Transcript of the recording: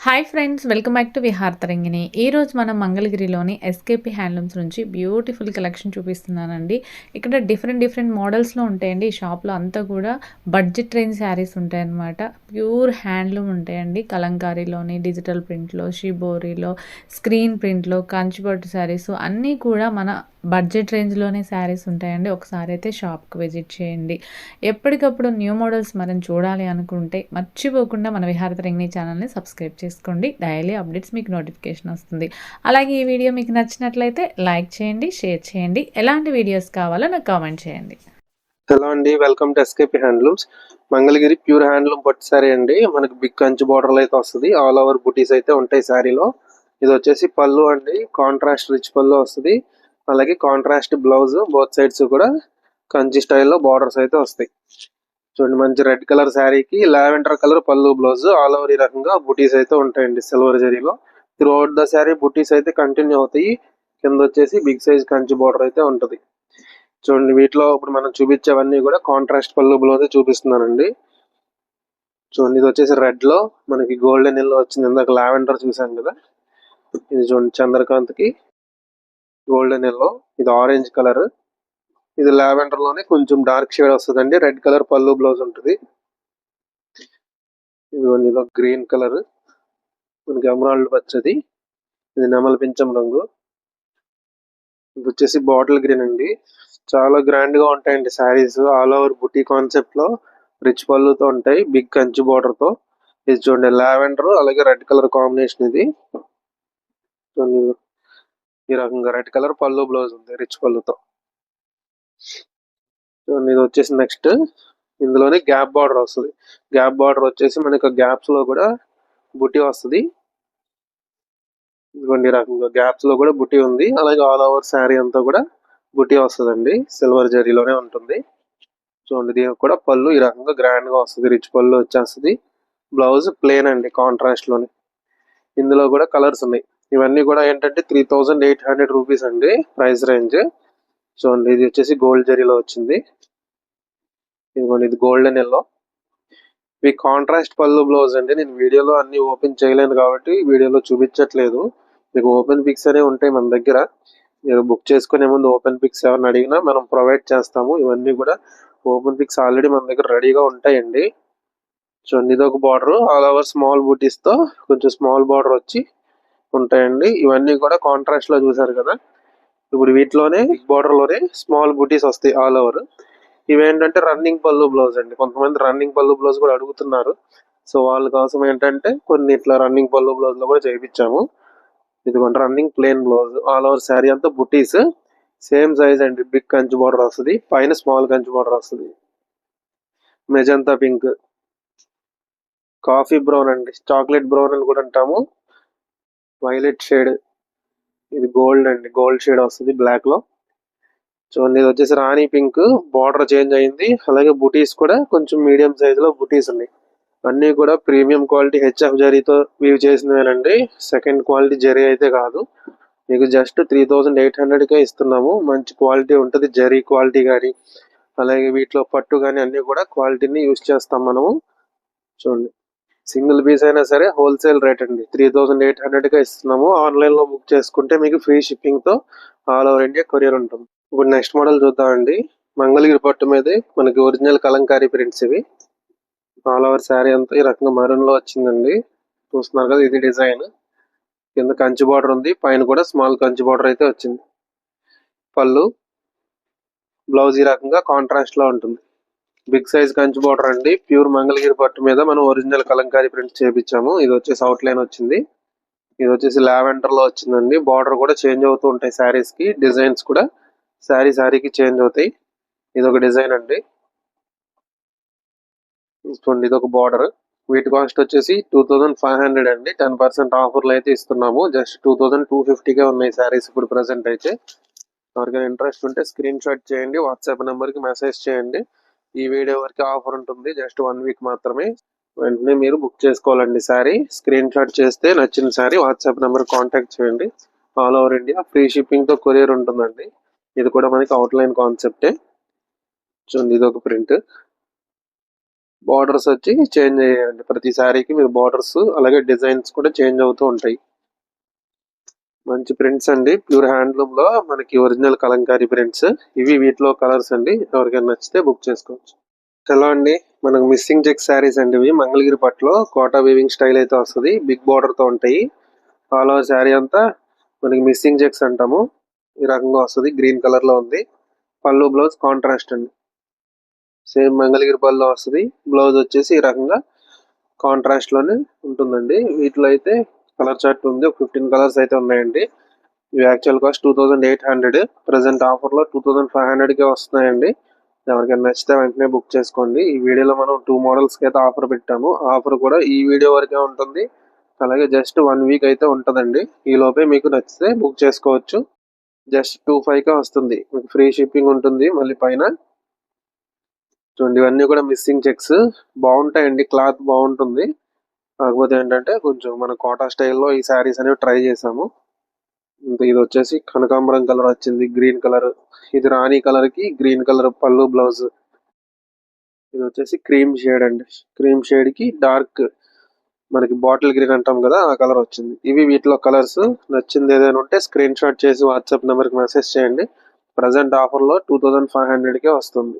Hi friends, welcome back to Vihar Tarangini. ఈరోజు మనం మంగళగిరిలోని ఎస్కేపీ హ్యాండ్లూమ్స్ నుంచి బ్యూటిఫుల్ కలెక్షన్ చూపిస్తున్నానండి. ఇక్కడ డిఫరెంట్ మోడల్స్లో ఉంటాయండి. ఈ షాప్లో అంతా కూడా బడ్జెట్ రేంజ్ శారీస్ ఉంటాయన్నమాట. ప్యూర్ హ్యాండ్లూమ్ ఉంటాయండి. కలంకారీలోని, డిజిటల్ ప్రింట్లో, షిబోరిలో, స్క్రీన్ ప్రింట్లో, కంచిపట్టు శారీస్ అన్నీ కూడా మన బడ్జెట్ రేంజ్లోనే శారీస్ ఉంటాయండి. ఒకసారి అయితే షాప్కి విజిట్ చేయండి. ఎప్పటికప్పుడు న్యూ మోడల్స్ మనం చూడాలి అనుకుంటే మర్చిపోకుండా మన విహార తరంగిణి ఛానల్ని సబ్స్క్రైబ్ చేసుకోండి. డైలీ అప్డేట్స్ మీకు నోటిఫికేషన్ వస్తుంది. అలాగే ఈ వీడియో మీకు నచ్చినట్లయితే లైక్ చేయండి, షేర్ చేయండి. ఎలాంటి వీడియోస్ కావాలో నాకు కామెంట్ చేయండి. హలో అండి, welcome to SKP handlooms. Mangalagiri pure handloom పట్టు శారీ అండి. మనకి బిగ్ కంచి బార్డర్ అయితే వస్తుంది. ఆల్ ఓవర్ బుటీస్ అయితే ఉంటాయి శారీలో. ఇది వచ్చేసి పళ్ళు అండి, కాంట్రాస్ట్ రిచ్ పళ్ళు వస్తుంది. అలాగే కాంట్రాస్ట్ బ్లౌజ్, బోత్ సైడ్స్ కూడా కంచి స్టైల్లో బార్డర్స్ అయితే వస్తాయి. చూడండి, మంచి రెడ్ కలర్ శారీకి లావెండర్ కలర్ పళ్ళు బ్లౌజ్, ఆల్ ఓవర్ ఈ రకంగా బుటీస్ అయితే ఉంటాయండి సిల్వర్ జరీలో. త్రూ అవుట్ ద శారీ బుటీస్ అయితే కంటిన్యూ అవుతాయి. కింద వచ్చేసి బిగ్ సైజ్ కంచి బార్డర్ అయితే ఉంటుంది. చూడండి, వీటిలో ఇప్పుడు మనం చూపించేవన్నీ కూడా కాంట్రాస్ట్ పళ్ళు బ్లౌజ్ చూపిస్తున్నానండి. చూడండి, ఇది వచ్చేసి రెడ్ లో మనకి గోల్డెన్ ఎల్లో వచ్చింది. ఇందాక లావెండర్ చూసాం కదా, ఇది చూడండి చంద్రకాంత్ కి గోల్డెన్ ఎల్లో. ఇది ఆరెంజ్ కలర్. ఇది లావెండర్ లోనే కొంచెం డార్క్ షేడ్ వస్తుందండి. రెడ్ కలర్ పళ్ళు బ్లౌజ్ ఉంటుంది. ఇది గ్రీన్ కలర్, మనకి ఎమరాల్డ్ పచ్చది. ఇది నెమలి పింఛం రంగు. ఇది వచ్చేసి బాటిల్ గ్రీన్ అండి. చాలా గ్రాండ్ గా ఉంటాయండి శారీస్. ఆల్ ఓవర్ బుటీ కాన్సెప్ట్ లో రిచ్ పళ్ళుతో ఉంటాయి, బిగ్ కంచి బార్డర్ తో. ఇది చూడండి లావెండర్ అలాగే రెడ్ కలర్ కాంబినేషన్. ఇది చూడండి, ఈ రకంగా రెడ్ కలర్ పళ్ళు బ్లౌజ్ ఉంది రిచ్ పళ్ళుతో. చూడండి, ఇది వచ్చేసి నెక్స్ట్ ఇందులోనే గ్యాప్ బార్డర్ వస్తుంది. గ్యాప్ బార్డర్ వచ్చేసి మనకి గ్యాప్స్ లో కూడా బుటీ వస్తుంది. ఇదిగోండి, ఈ రకంగా గ్యాప్స్ లో కూడా బుటీ ఉంది. అలాగే ఆల్ ఓవర్ శారీ అంతా కూడా బుటీ వస్తుందండి, సిల్వర్ జరీలోనే ఉంటుంది. చూడండి, దీనికి కూడా పళ్ళు ఈ రకంగా గ్రాండ్ గా వస్తుంది, రిచ్ పళ్ళు వచ్చేస్తుంది. బ్లౌజ్ ప్లేన్ అండి, కాంట్రాస్ట్ లోని. ఇందులో కూడా కలర్స్ ఉన్నాయి. ఇవన్నీ కూడా ఏంటంటే 3800 రూపీస్ అండి ప్రైస్ రేంజ్. చూడండి, ఇది వచ్చేసి గోల్డ్ జరీలో వచ్చింది. ఇదిగోండి, ఇది గోల్డెన్ ఎల్లో. ఇవి కాంట్రాస్ట్ పళ్ళు బ్లౌజ్ అండి. నేను వీడియోలో అన్ని ఓపెన్ చేయలేను కాబట్టి వీడియోలో చూపించట్లేదు. మీకు ఓపెన్ పిక్స్ అనేవి ఉంటాయి మన దగ్గర. మీరు బుక్ చేసుకునే ముందు ఓపెన్ పిక్స్ ఎవరిని అడిగినా మనం ప్రొవైడ్ చేస్తాము. ఇవన్నీ కూడా ఓపెన్ పిక్స్ ఆల్రెడీ మన దగ్గర రెడీగా ఉంటాయండి. చూడండి, ఇది ఒక బార్డర్ ఆల్ ఓవర్ స్మాల్ బూటీస్ తో కొంచెం స్మాల్ బార్డర్ వచ్చి ఉంటాయండి. ఇవన్నీ కూడా కాంట్రాస్ట్ లో చూసారు కదా. ఇప్పుడు వీటిలోనే బిగ్ బార్డర్ లోనే స్మాల్ బూటీస్ వస్తాయి ఆల్ ఓవర్. ఇవేంటంటే రన్నింగ్ పళ్ళు బ్లౌజ్ అండి. కొంతమంది రన్నింగ్ పళ్ళు బ్లౌజ్ కూడా అడుగుతున్నారు. సో వాళ్ళ కోసం ఏంటంటే కొన్ని ఇట్లా రన్నింగ్ పళ్ళు బ్లౌజ్ లో కూడా చేయించాము. ఇదిగోండి running plain blouse, all over sari అంతా బుటీస్. సేమ్ సైజ్ అండి, బిగ్ కంచి బార్డర్ వస్తుంది, పైన స్మాల్ కంచి బార్డర్ వస్తుంది. మెజంతా పింక్, కాఫీ బ్రౌన్ అండి, చాక్లెట్ బ్రౌన్ అని కూడా అంటాము, వైలెట్ షేడ్. ఇది గోల్డ్ అండి, గోల్డ్ షేడ్ వస్తుంది బ్లాక్ లో. చూడండి, ఇది వచ్చేసి రాణి పింక్, బార్డర్ చేంజ్ అయింది. అలాగే బుటీస్ కూడా కొంచెం మీడియం సైజ్ లో బుటీస్ ఉన్నాయి. అన్ని కూడా ప్రీమియం క్వాలిటీ హెచ్ఎఫ్ జరీతో వీవ్ చేసినవేనండి. సెకండ్ క్వాలిటీ జరీ అయితే కాదు. మీకు జస్ట్ 3800 కే ఇస్తున్నాము. మంచి క్వాలిటీ ఉంటుంది, జరీ క్వాలిటీ కానీ అలాగే వీటిలో పట్టు కానీ అన్ని కూడా క్వాలిటీని యూజ్ చేస్తాం మనము. చూడండి, సింగిల్ పీస్ అయినా సరే హోల్సేల్ రేట్ అండి, 3800 గా ఇస్తున్నాము. ఆన్లైన్ లో బుక్ చేసుకుంటే మీకు ఫ్రీ షిప్పింగ్ తో ఆల్ ఓవర్ ఇండియా కొరియర్ ఉంటుంది. ఇప్పుడు నెక్స్ట్ మోడల్ చూద్దామండి. మంగళగిరి పట్టు మీదే మనకి ఒరిజినల్ కలంకారీ ప్రింట్స్ ఇవి. ఆల్ ఓవర్ శారీ అంతా ఈ రకంగా మరూన్ లో వచ్చిందండి. చూస్తున్నారు కదా, ఇది డిజైన్. కింద కంచి బార్డర్ ఉంది, పైన కూడా స్మాల్ కంచి బార్డర్ అయితే వచ్చింది. పళ్ళు బ్లౌజ్ ఈ రకంగా కాంట్రాస్ట్ లో ఉంటుంది. బిగ్ సైజ్ కంచి బార్డర్ అండి. ప్యూర్ మంగళగిరి పట్టు మీద మనం ఒరిజినల్ కలంకారీ ప్రింట్ చేపించాము. ఇది వచ్చేసి అవుట్ లైన్ వచ్చింది. ఇది వచ్చేసి లావెండర్ లో వచ్చిందండి. బార్డర్ కూడా చేంజ్ అవుతూ ఉంటాయి శారీస్ కి, డిజైన్స్ కూడా శారీకి చేంజ్ అవుతాయి. ఇది ఒక డిజైన్ అండి. చూడండి, ఇది ఒక బార్డర్. వీటి కాస్ట్ వచ్చేసి 2500 అండి. 10% ఆఫర్లు అయితే ఇస్తున్నాము. జస్ట్ 2250 కే ఉన్నాయి శారీస్ ఇప్పుడు ప్రెసెంట్ అయితే. ఎవరికైనా ఇంట్రెస్ట్ ఉంటే స్క్రీన్ షాట్ చేయండి, వాట్సాప్ నెంబర్ కి మెసేజ్ చేయండి. ఈ వీడియో వరకు ఆఫర్ ఉంటుంది, జస్ట్ 1 వీక్ మాత్రమే. వెంటనే మీరు బుక్ చేసుకోవాలండి శారీ. స్క్రీన్ షాట్ చేస్తే నచ్చిన శారీ వాట్సాప్ నెంబర్ కాంటాక్ట్ చేయండి. All over India free shipping తో కొరియర్ ఉంటుందండి. ఇది కూడా మనకి అవుట్ లైన్ కాన్సెప్టే. చూడండి, ఇది ఒక ప్రింట్. బార్డర్స్ వచ్చి చేంజ్ అయ్యాయండి. ప్రతి శారీకి మీరు బార్డర్స్ అలాగే డిజైన్స్ కూడా చేంజ్ అవుతూ ఉంటాయి. మంచి ప్రింట్స్ అండి. ప్యూర్ హ్యాండ్లూమ్ లో మనకి ఒరిజినల్ కలంకారీ ప్రింట్స్. ఇవి వీటిలో కలర్స్ అండి. ఎవరికైనా నచ్చితే బుక్ చేసుకోవచ్చు. హలో అండి, మనకు మిస్సింగ్ చెక్ శారీస్ అండి. ఇవి మంగళగిరి పట్టులో కోటా వీవింగ్ స్టైల్ అయితే వస్తుంది. బిగ్ బార్డర్ తో ఉంటాయి. ఆల్ ఓవర్ శారీ అంతా మనకి మిస్సింగ్ చెక్స్ అంటాము. ఈ రకంగా వస్తుంది. గ్రీన్ కలర్ లో ఉంది. పళ్ళు బ్లౌజ్ కాంట్రాస్ట్ అండి. సేమ్ మంగళగిరి పళ్ళు వస్తుంది. బ్లౌజ్ వచ్చేసి ఈ రకంగా కాంట్రాస్ట్ లోనే ఉంటుందండి. వీటిలో అయితే కలర్ చార్ట్ ఉంది. ఒక 15 కలర్స్ అయితే ఉన్నాయండి. ఇవి యాక్చువల్ కాస్ట్ 2800. ప్రెసెంట్ ఆఫర్ లో 2500 కే వస్తున్నాయండి. ఎవరికైనా నచ్చితే వెంటనే బుక్ చేసుకోండి. ఈ వీడియోలో మనం 2 మోడల్స్ కి అయితే ఆఫర్ పెట్టాము. ఆఫర్ కూడా ఈ వీడియో వరకే ఉంటుంది. అలాగే జస్ట్ 1 వీక్ అయితే ఉంటదండి. ఈ లోపే మీకు నచ్చితే బుక్ చేసుకోవచ్చు. జస్ట్ 25 కే వస్తుంది. మీకు ఫ్రీ షిప్పింగ్ ఉంటుంది. మళ్ళీ పైన చూడండి, ఇవన్నీ కూడా మిస్సింగ్ చెక్స్ బాగుంటాయండి. క్లాత్ బాగుంటుంది. కాకపోతే ఏంటంటే కొంచెం మన కోటా స్టైల్లో ఈ శారీస్ అనేవి ట్రై చేసాము. ఇంకా ఇది వచ్చేసి కనకాంబరం కలర్ వచ్చింది. Green colour. ఇది రాణి కలర్ కి గ్రీన్ కలర్ పళ్ళు బ్లౌజ్. ఇది వచ్చేసి క్రీమ్ షేడ్ అండి. క్రీమ్ షేడ్ కి డార్క్ మనకి బాటిల్ గ్రీన్ అంటాం కదా, ఆ కలర్ వచ్చింది. ఇవి వీటిలో కలర్స్. నచ్చింది ఏదైనా ఉంటే స్క్రీన్ షాట్ చేసి వాట్సాప్ నెంబర్ కి మెసేజ్ చేయండి. ప్రజెంట్ ఆఫర్ లో 2500 కే వస్తుంది.